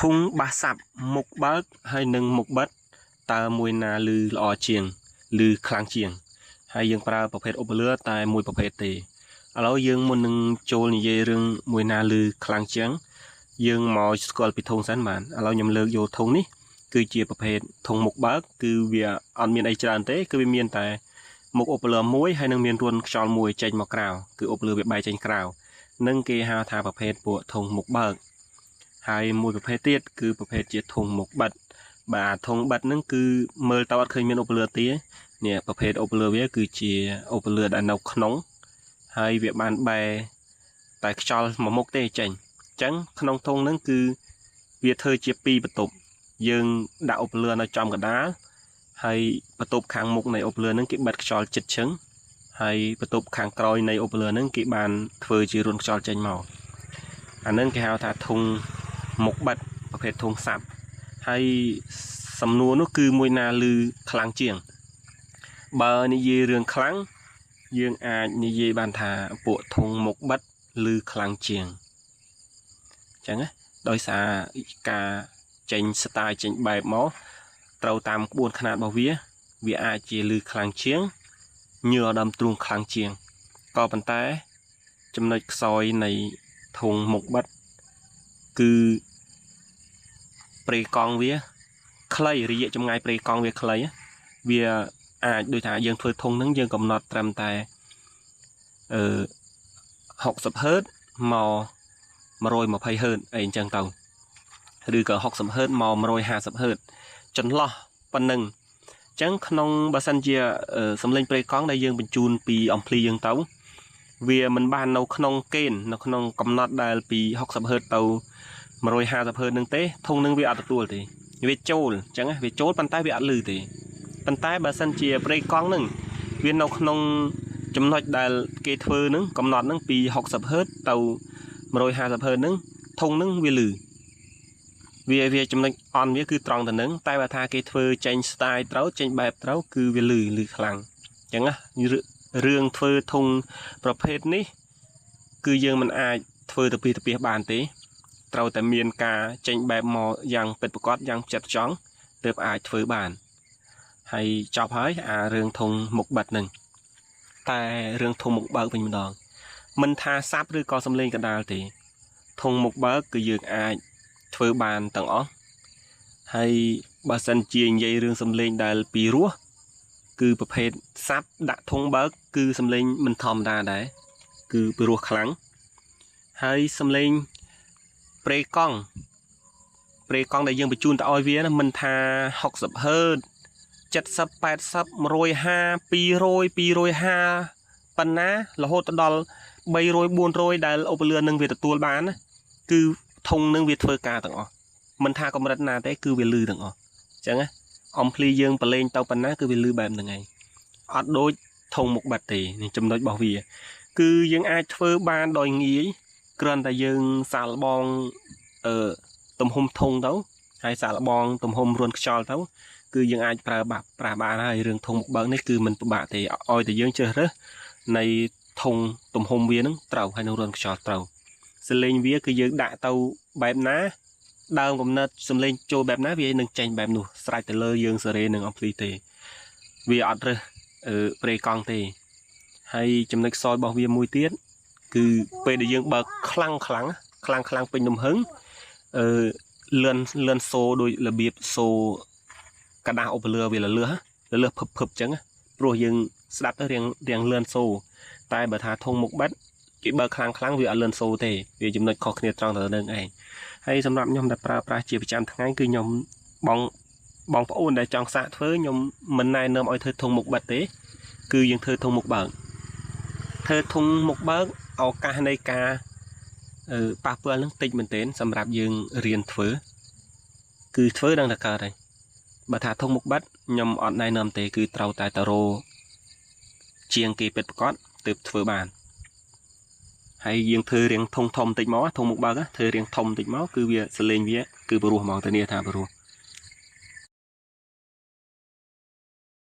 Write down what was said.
thung ba sập mục bớt hay nâng mục bớt ta mùi nà lư lọ chiềng lư khlang chiềng hay dương pra bọc hết ốp lửa tại mùi bọc hết tì alo dương muốn nâng trôi như vậy rừng mùi nà lư khlang chiềng dương mò scroll bị thung sáng màn alo nhầm lơ vô thung ní cứ chia bọc hết thung mục bớt cứ việc ăn miền ấy tràn tế cứ miền tại một ốp lửa muối hay nâng miền ruộng tròn mùi chanh mọc cào cứ ốp lửa bị bay chanh cào nâng kia hao thà bọc hết bộ thung mục bớt hai mùiประเภท tiết คือ ประเภท ជា ធុង មុខ បិទ បាទ ធុង បិទ ហ្នឹង គឺ មើល ទៅ អត់ ឃើញ មាន ឧបលឿ ទេ នេះ ប្រភេទ ឧបលឿ វា គឺជា ឧបលឿ ដែល នៅ ក្នុង ហើយ វា បាន បែ តែ ខ្យល់ មួយ មុខ ទេ ចេញ អញ្ចឹង ក្នុង ធុង ហ្នឹង គឺ វា ធ្វើ ជា 2 បន្ទប់ យើង ដាក់ ឧបលឿ នៅ ចំ កណ្ដាល ហើយ បន្ទប់ ខាង មុខ នៃ ឧបលឿ ហ្នឹង គេ បិទ ខ្យល់ ជិត ឈឹង ហើយ បន្ទប់ ខាង ក្រោយ នៃ ឧបលឿ ហ្នឹង គេ បាន ធ្វើ ជា រួន ខ្យល់ ចេញ មក អា ហ្នឹង គេ ហៅ ថា ធុង មុខ បិទ ប្រភេទ ធុង សាប់ ហើយ សំណួរ នោះ គឺ មួយ ណា លឺ ខ្លាំង ជាង បើ និយាយ រឿង ខ្លាំង យើង អាច និយាយ បាន ថា ពួក ធុង មុខ បិទ លឺ ខ្លាំង ជាង អញ្ចឹង ណា ដោយ សារ ការ ចេញ ស្ទាយ ចេញ បែប មក ត្រូវ តាម ក្បួន ខ្នាត របស់ វា វា អាច ជា លឺ ខ្លាំង ជាង ញើរ ដើម ទ្រូង ខ្លាំង ជាង ក៏ ប៉ុន្តែ ចំណុច ខ្សោយ នៃ ធុង មុខ បិទ គឺ ព្រៃកង់ វា ខ្លី រយៈ ចម្ងាយ ព្រៃកង់ វា ខ្លី វា អាច ដូច ថា យើង ធ្វើ ធុង ហ្នឹង យើង កំណត់ ត្រឹម តែ 60 ហឺត មក 120 ហឺត អី អញ្ចឹង ទៅ ឬ ក៏ 60 ហឺត មក 150 ហឺត ចន្លោះ ប៉ុណ្ណឹង អញ្ចឹង ក្នុង បើសិន ជា សំឡេង ព្រៃកង់ ដែល យើង បញ្ជូន ពី អំភ្លី យើង ទៅ វា មិន បាន នៅ ក្នុង កេន នៅ ក្នុង កំណត់ ដែល ពី 60 ហឺត ទៅ 150 ហឺត នឹង ទេ ធុង នឹង វា អត់ ទទួល ទេ វា ចូល អញ្ចឹង វា ចូល ប៉ុន្តែ វា អត់ លឺ ទេ ប៉ុន្តែ បើសិន ជា ព្រៃកង់ នឹង វា នៅ ក្នុង ចំណុច ដែល គេ ធ្វើ នឹង កំណត់ នឹង ពី 60 ហឺត ទៅ 150 ហឺត នឹង ធុង នឹង វា លឺ វា ចំណុច អន់ វា គឺ ត្រង់ ទៅ នឹង តែ បើ ថា គេ ធ្វើ ចេញ ស្ទាយ ត្រូវ ចេញ បែប ត្រូវ គឺ វា លឺ ខ្លាំង អញ្ចឹង ណា រឿង ធ្វើ ធុង ប្រភេទ នេះ គឺ យើង មិន អាច ធ្វើ ទៅ ពី បាន ទេ ត្រូវ តែ មាន ការ ចេញ បែប មក យ៉ាង ពិត ប្រាកដ យ៉ាង ផ្ចិតផ្ចង់ ទើប អាច ធ្វើ បាន ហើយ ចប់ ហើយ អា រឿង ធុង មុខ បិទ នឹង តែ រឿង ធុង មុខ បើក វិញ ម្ដង មិន ថា សាប់ ឬ ក៏ សំឡេង កណ្ដាល ទេ ធុង មុខ បើក គឺ យើង អាច ធ្វើ បាន ទាំង អស់ ហើយ បើ សិន ជា និយាយ រឿង សំឡេង ដែល ពីរោះ គឺ ប្រភេទ សាប់ ដាក់ ធុង បើក គឺ សំឡេង មិន ធម្មតា ដែរ គឺ ពីរោះ ខ្លាំង ហើយ សំឡេង ព្រៃកង់ ដែល យើង បញ្ជូន ទៅ ឲ្យ វា ណា មិន ថា 60 ហឺត 70 80 150 200 250 ប៉ុណ្ណា រហូត ដល់ 300 400 ដែល ឧបលឿន នឹង វា ទទួល បាន ណា គឺ ធុង នឹង វា ធ្វើ ការ ទាំង អស់ មិន ថា កម្រិត ណា ទេ គឺ វា លឺ ទាំង អស់ អញ្ចឹង ណា អំភ្លី យើង ប្រឡែង ទៅ ប៉ុណ្ណា គឺ វា លឺ បែប ហ្នឹង ឯង អត់ ដូច ធុង មុខ បិទ ទេ នេះ ចំណុច របស់ វា គឺ យើង អាច ធ្វើ បាន ដោយ ងាយ គ្រាន់តែ យើង សាកល្បង ទំហំ ធុង ទៅ ហើយ សាកល្បង ទំហំ រួន ខ្យល់ ទៅ គឺ យើង អាច ប្រើ បាន ហើយ រឿង ធុង មុខ បើក នេះ គឺ មិន ពិបាក ទេ ឲ្យ តែ យើង ជ្រើសរើស នៃ ធុង ទំហំ វា នឹង ត្រូវ ហើយ នឹង រួន ខ្យល់ ត្រូវ សលេង វា គឺ យើង ដាក់ ទៅ បែប ណា ដើម កំណត់ សំឡេង ចូល បែប ណា វា នឹង ចេញ បែប នោះ ស្រេច ទៅ លើ យើង សេរី នឹង អំភ្លី ទេ វា អត់ រើស ព្រៃកង់ ទេ ហើយ ចំណុច ខ្សោយ របស់ វា មួយ ទៀត គឺ ពេល ដែល យើង បើក ខ្លាំង ពេញ ទំហឹង លឿន សូ ដោយ របៀប សូ កដាស់ ឧបលឿ វា លឿស ភឹប អញ្ចឹង ព្រោះ យើង ស្ដាប់ ទៅ រៀង លឿន សូ តែ បើ ថា ធុង មុខ បិទ គេ បើក ខ្លាំង វា អត់ លឿន សូ ទេ វា ចំណុច ខុស គ្នា ត្រង់ ទៅ នឹង ឯង ហើយ សម្រាប់ ខ្ញុំ ដែល ប្រើប្រាស់ ជា ប្រចាំ ថ្ងៃ គឺ ខ្ញុំ បងប្អូន ដែល ចង់ សាក ធ្វើ ខ្ញុំ មិន ណែនាំ ឲ្យ ធ្វើ ធុង មុខ បិទ ទេ គឺ យើង ធ្វើ ធុង មុខ បើក ធ្វើ ធុង មុខ បើក ឱកាស នៃ ការ ប៉ះពាល់ នឹង តិច មែនទែន សម្រាប់ យើង រៀន ធ្វើ គឺ ធ្វើ ដឹង តែ កើត ហើយ បើ ថា ធុង មុខ បិទ ខ្ញុំ អត់ ណែនាំ ទេ គឺ ត្រូវ តែ ទៅ រក ជាង គេ ពិត ប្រាកដ ទើប ធ្វើ បាន ហើយ យើង ធ្វើ រៀង ធុង ធំ តិច មក ធុង មុខ បើក ធ្វើ រៀង ធំ តិច មក គឺ វា សលេង វា គឺ ព្រោះ ហ្មង ធានា ថា ព្រោះ